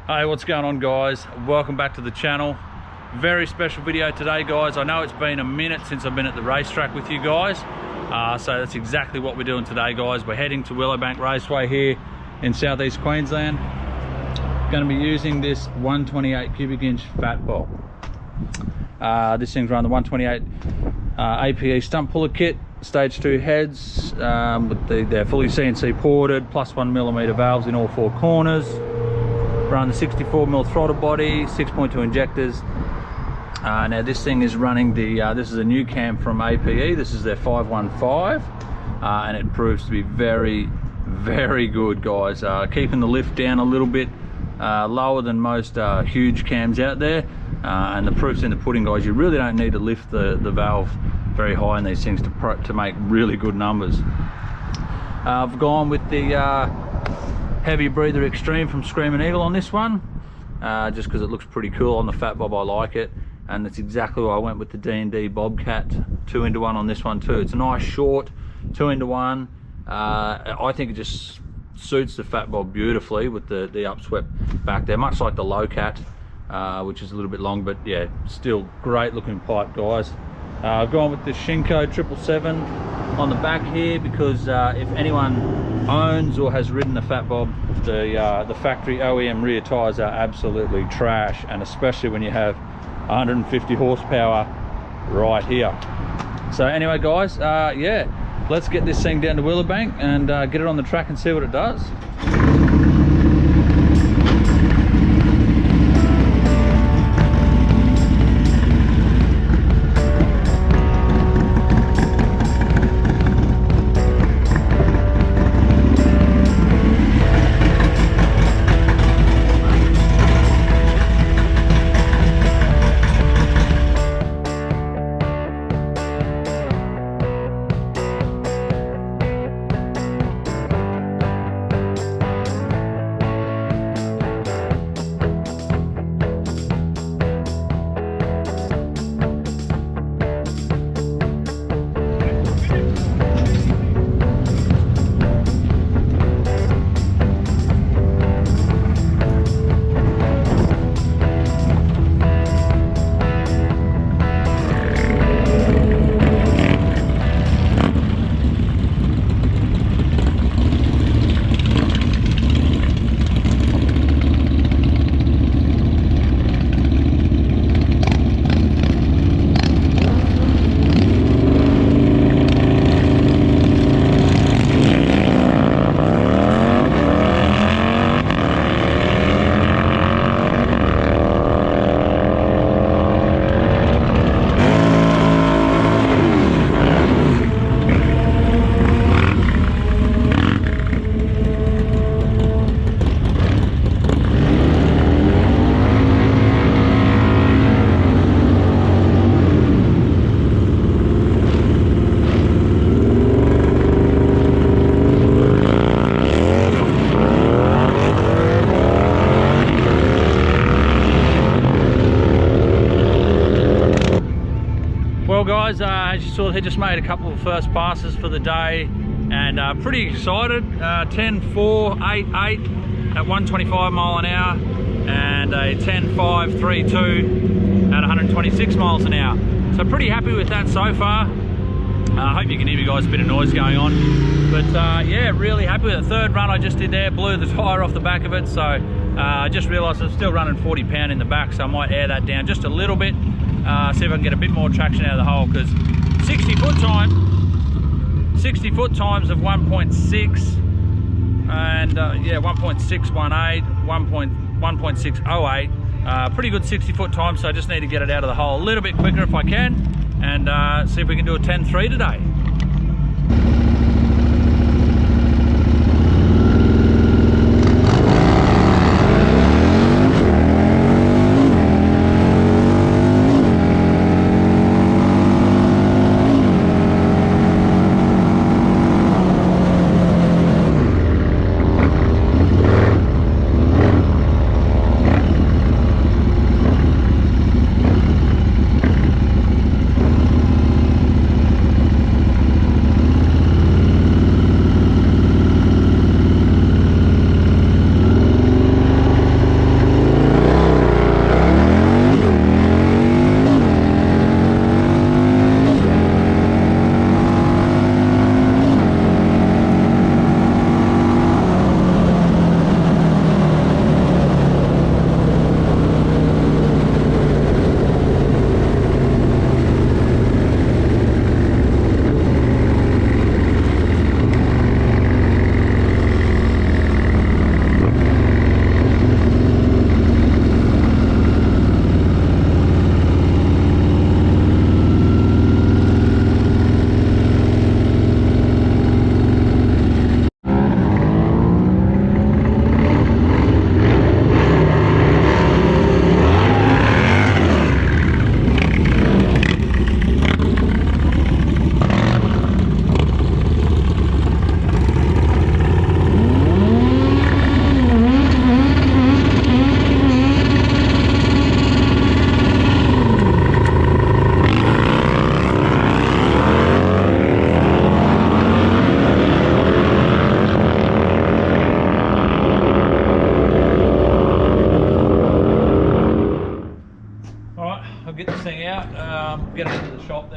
Hey, what's going on, guys? Welcome back to the channel. Very special video today, guys. I know it's been a minute since I've been at the racetrack with you guys, so that's exactly what we're doing today, guys. We're heading to Willowbank Raceway here in southeast Queensland. Going to be using this 128 cubic inch Fatbob. This thing's run the 128 APE stump puller kit, stage 2 heads, they're fully CNC ported, plus 1mm valves in all 4 corners. Run the 64mm throttle body, 6.2 injectors. Now this thing is running the this is a new cam from APE. This is their 515, and it proves to be very good, guys. Keeping the lift down a little bit lower than most huge cams out there, and the proof's in the pudding, guys. You really don't need to lift the valve very high in these things to make really good numbers. I've gone with the heavy breather extreme from Screamin on this one, just because it looks pretty cool. On the Fatbob I like it, and that's exactly why I went with the D&D Bobcat 2-in-1 on this one too. It's a nice short 2-in-1. I think it just suits the Fatbob beautifully with the upswept back there, much like the Lowcat, which is a little bit long, but yeah, still great looking pipe, guys. I've gone with the Shinko 777 on the back here because if anyone owns or has ridden the Fatbob, the factory OEM rear tires are absolutely trash, and especially when you have 150 horsepower right here. So anyway, guys, yeah, let's get this thing down to Willowbank and get it on the track and see what it does. Well, guys, as you saw, he just made a couple of first passes for the day, and pretty excited. 10.488 at 125 mile an hour, and a 10.532 at 126 miles an hour. So pretty happy with that so far. I hope you can hear me, guys, a bit of noise going on, but yeah, really happy with the third run I just did there. Blew the tire off the back of it, so I just realized I'm still running 40 pound in the back, so I might air that down just a little bit. See if I can get a bit more traction out of the hole, because 60 foot times of 1.6 and yeah, 1.618, 1.608, pretty good 60 foot time. So I just need to get it out of the hole a little bit quicker if I can, and see if we can do a 10.3 today.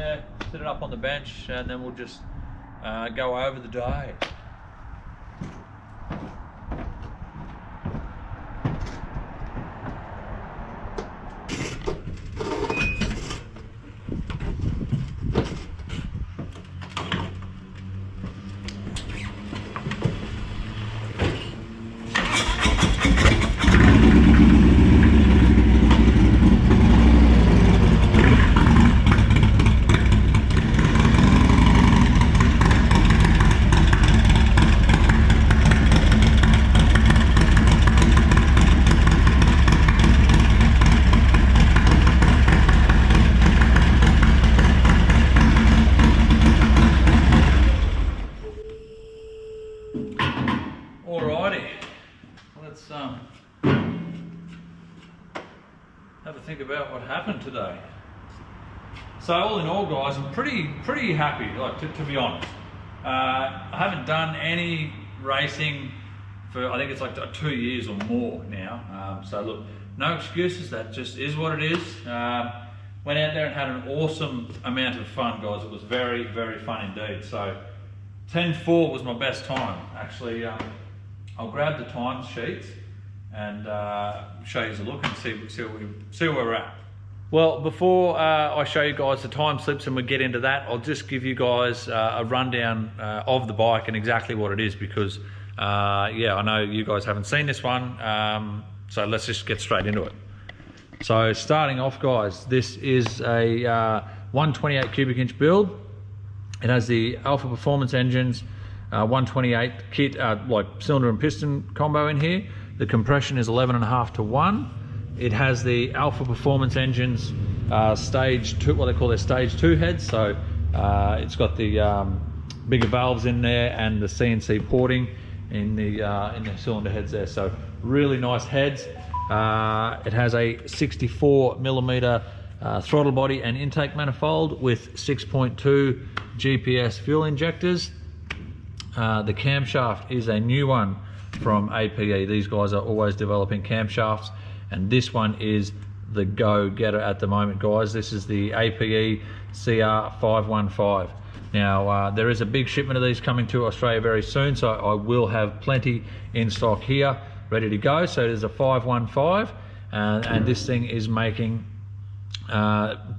Yeah, set it up on the bench, and then we'll just go over the day. Alrighty, let's have a think about what happened today. So all in all, guys, I'm pretty happy, like to be honest. I haven't done any racing for, I think it's like 2 years or more now. So look, no excuses, that just is what it is. Went out there and had an awesome amount of fun, guys. It was very, very fun indeed. So 10:4 was my best time. Actually, I'll grab the time sheets and show you a look and see where we're at. Well, before I show you guys the time slips and we get into that, I'll just give you guys a rundown of the bike and exactly what it is, because yeah, I know you guys haven't seen this one, so let's just get straight into it. So starting off, guys, this is a 128 cubic inch build. It has the Alpha Performance engines, 128 kit, like cylinder and piston combo in here. The compression is 11.5 to 1. It has the Alpha Performance engines, stage 2, what they call their stage 2 heads. So it's got the bigger valves in there and the CNC porting in the cylinder heads there. So really nice heads. It has a 64mm throttle body and intake manifold with 6.2 GPS fuel injectors. The camshaft is a new one from APE. These guys are always developing camshafts, and this one is the go-getter at the moment, guys. This is the APE CR515. Now, there is a big shipment of these coming to Australia very soon, so I will have plenty in stock here, ready to go. So it is a 515, and this thing is making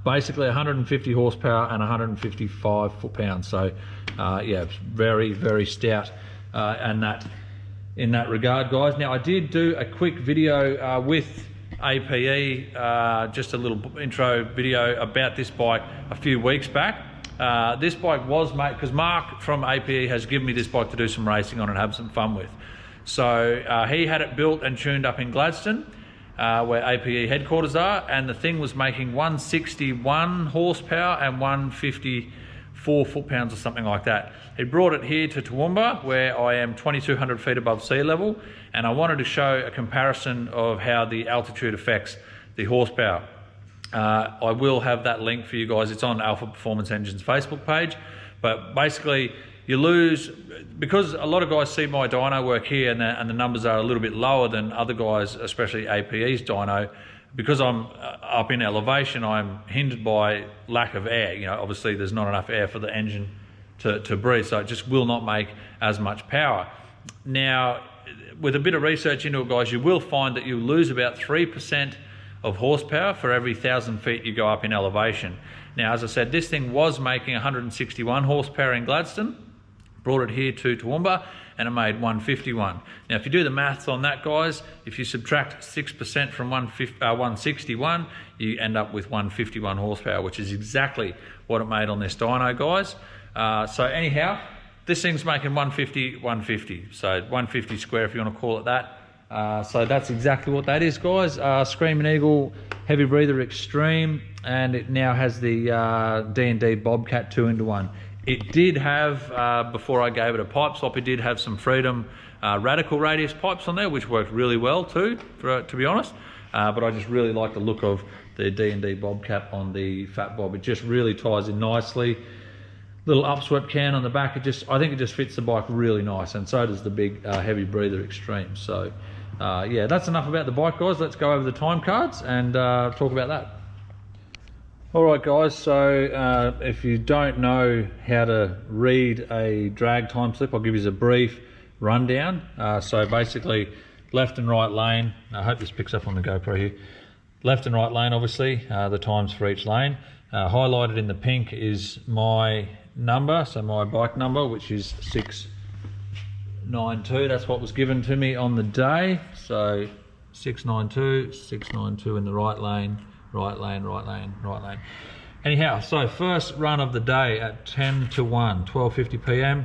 basically 150 horsepower and 155 foot-pounds. So yeah, it's very, very stout and in that regard, guys. Now, I did do a quick video with APE, just a little intro video about this bike a few weeks back. This bike was made because Mark from APE has given me this bike to do some racing on and have some fun with. So he had it built and tuned up in Gladstone, where APE headquarters are, and the thing was making 161 horsepower and 154 foot-pounds or something like that. He brought it here to Toowoomba, where I am 2,200 feet above sea level, and I wanted to show a comparison of how the altitude affects the horsepower. I will have that link for you guys. It's on Alpha Performance Engines Facebook page, but basically you lose, because a lot of guys see my dyno work here and the numbers are a little bit lower than other guys, especially APE's dyno. Because I'm up in elevation, I'm hindered by lack of air. You know, obviously there's not enough air for the engine to breathe, so it just will not make as much power. Now, with a bit of research into it, guys, you will find that you lose about 3% of horsepower for every 1,000 feet you go up in elevation. Now, as I said, this thing was making 161 horsepower in Gladstone, brought it here to Toowoomba, and it made 151. Now, if you do the maths on that, guys, if you subtract 6% from 161, you end up with 151 horsepower, which is exactly what it made on this dyno, guys. So anyhow, this thing's making 150, so 150 square if you want to call it that. So that's exactly what that is, guys. Screamin Eagle Heavy Breather Extreme, and it now has the D&D Bobcat 2-in-1. It did have, before I gave it a pipe swap, it did have some Freedom radical radius pipes on there, which worked really well too, to be honest. But I just really like the look of the D&D Bobcat on the Fatbob. It just really ties in nicely. Little upswept can on the back. I think it just fits the bike really nice, and so does the big Heavy Breather Extreme. So yeah, that's enough about the bike, guys. Let's go over the time cards and talk about that. Alright guys, so if you don't know how to read a drag time slip, I'll give you a brief rundown. So basically, left and right lane, I hope this picks up on the GoPro here. Left and right lane, obviously, the times for each lane. Highlighted in the pink is my number, so my bike number, which is 692. That's what was given to me on the day. So 692 in the right lane, right lane, right lane, right lane. Anyhow, so first run of the day at 10 to 1, 12:50 p.m.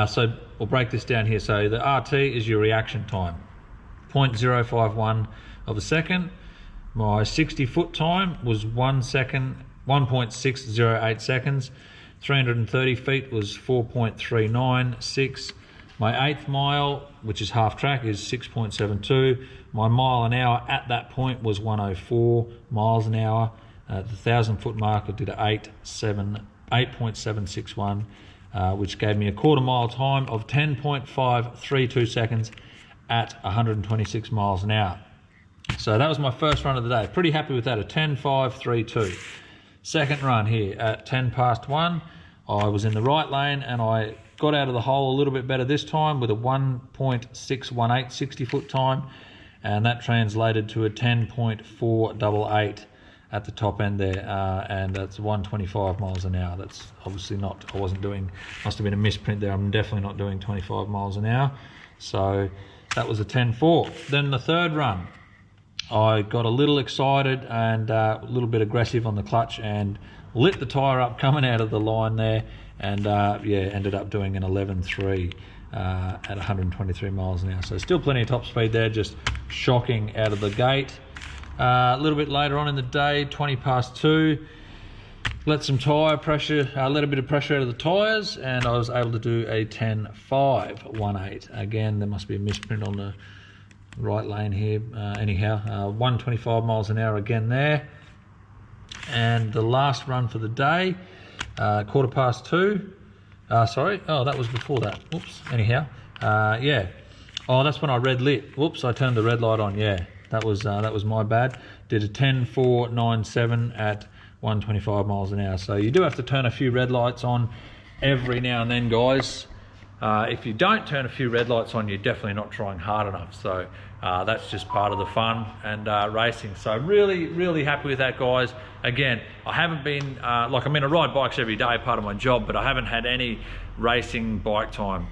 So we'll break this down here. So the RT is your reaction time, 0.051 of a second. My 60-foot time was 1 second, 1.608 seconds. 330 feet was 4.396. My 1/8 mile, which is half track, is 6.72. My mile an hour at that point was 104 miles an hour. At the 1,000-foot mark, I did a 8.761, which gave me a quarter mile time of 10.532 seconds at 126 miles an hour. So that was my first run of the day. Pretty happy with that, a 10.532. Second run here at 10 past 1. I was in the right lane and I got out of the hole a little bit better this time with a 1.618 60-foot time, and that translated to a 10.488 at the top end there, and that's 125 miles an hour. That's obviously not, I wasn't doing, must have been a misprint there. I'm definitely not doing 25 miles an hour. So that was a 10.4. Then the third run, I got a little excited and a little bit aggressive on the clutch and lit the tyre up coming out of the line there, and yeah, ended up doing an 11.3 at 123 miles an hour. So still plenty of top speed there, just shocking out of the gate. A little bit later on in the day, 20 past 2, let some tyre pressure, let a bit of pressure out of the tyres, and I was able to do a 10.518. Again, there must be a misprint on the right lane here. Anyhow, 125 miles an hour again there. And the last run for the day, 2:15. Sorry, oh, that was before that. Whoops. Anyhow, yeah. Oh, that's when I red lit. Whoops, I turned the red light on. Yeah, that was my bad. Did a 10.497 at 125 miles an hour. So you do have to turn a few red lights on every now and then, guys. If you don't turn a few red lights on, you're definitely not trying hard enough. So that's just part of the fun and racing. So really happy with that, guys. Again, I haven't been, like, I mean, I ride bikes every day, part of my job, but I haven't had any racing bike time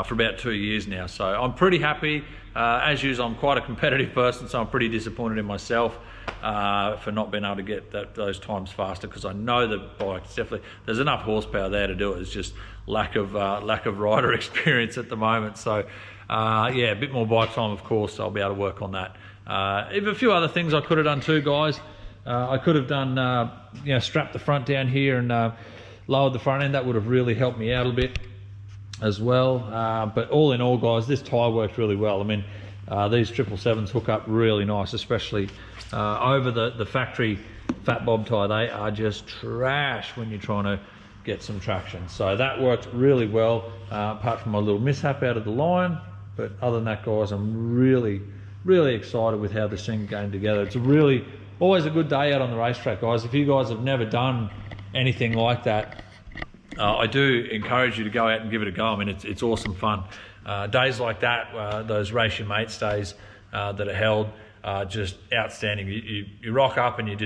for about 2 years now. So I'm pretty happy. As usual, I'm quite a competitive person, so I'm pretty disappointed in myself for not being able to get those times faster, because I know the bike's definitely, there's enough horsepower there to do it. It's just lack of rider experience at the moment. So yeah, a bit more bike time, of course. I'll be able to work on that. Even a few other things I could have done too, guys. I could have done, you know, strapped the front down here and lowered the front end. That would have really helped me out a bit as well. But all in all, guys, this tyre worked really well. I mean, these 777s hook up really nice, especially over the factory Fatbob tyre. They are just trash when you're trying to get some traction. So that worked really well, apart from my little mishap out of the line. But other than that, guys, I'm really excited with how this thing came together. It's always a good day out on the racetrack, guys. If you guys have never done anything like that, I do encourage you to go out and give it a go. I mean, it's awesome fun. Days like that, those Race Your Mates days that are held, just outstanding. You rock up and you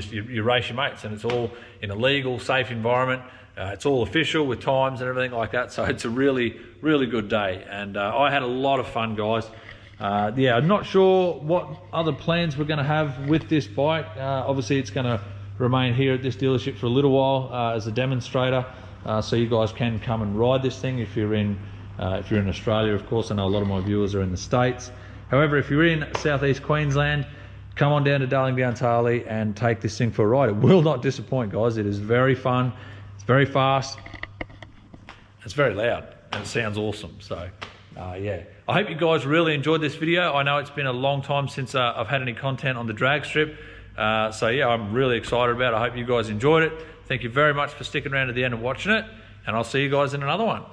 race your mates, and it's all in a legal, safe environment. It's all official with times and everything like that. So it's a really good day, and I had a lot of fun, guys. Yeah, I'm not sure what other plans we're going to have with this bike. Obviously, it's going to remain here at this dealership for a little while as a demonstrator, so you guys can come and ride this thing if you're in Australia, of course. I know a lot of my viewers are in the States. However, if you're in southeast Queensland, come on down to Darling Downs Harley and take this thing for a ride. It will not disappoint, guys. It is very fun. It's very fast. It's very loud, and it sounds awesome. So yeah, I hope you guys really enjoyed this video. I know it's been a long time since I've had any content on the drag strip. So yeah, I'm really excited about it. I hope you guys enjoyed it. Thank you very much for sticking around to the end and watching it, and I'll see you guys in another one.